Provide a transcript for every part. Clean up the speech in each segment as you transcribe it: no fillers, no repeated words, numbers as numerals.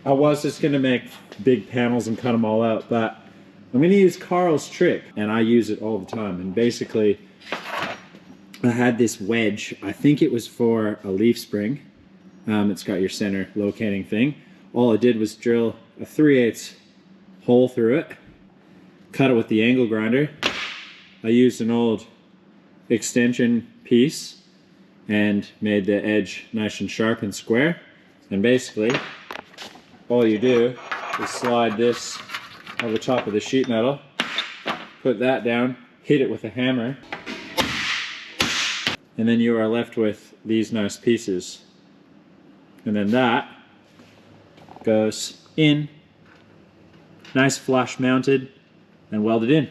I was just gonna make big panels and cut them all out, but I'm gonna use Karl's trick, and I use it all the time. And basically, I had this wedge. I think it was for a leaf spring. It's got your center locating thing. All I did was drill a 3/8 hole through it, cut it with the angle grinder. I used an old extension piece and made the edge nice and sharp and square. And basically, all you do is slide this over top of the sheet metal, put that down, hit it with a hammer, and then you are left with these nice pieces. And then that goes in, nice flush mounted and welded in.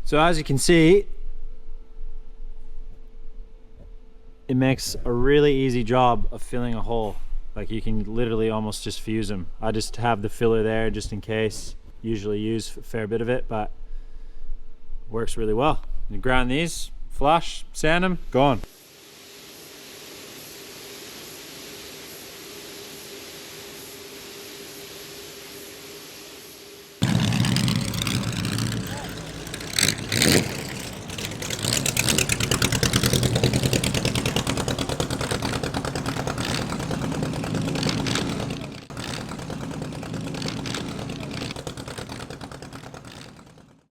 So as you can see, it makes a really easy job of filling a hole. Like you can literally almost just fuse them. I just have the filler there just in case. Usually use a fair bit of it, but works really well. You ground these, flush, sand them, gone.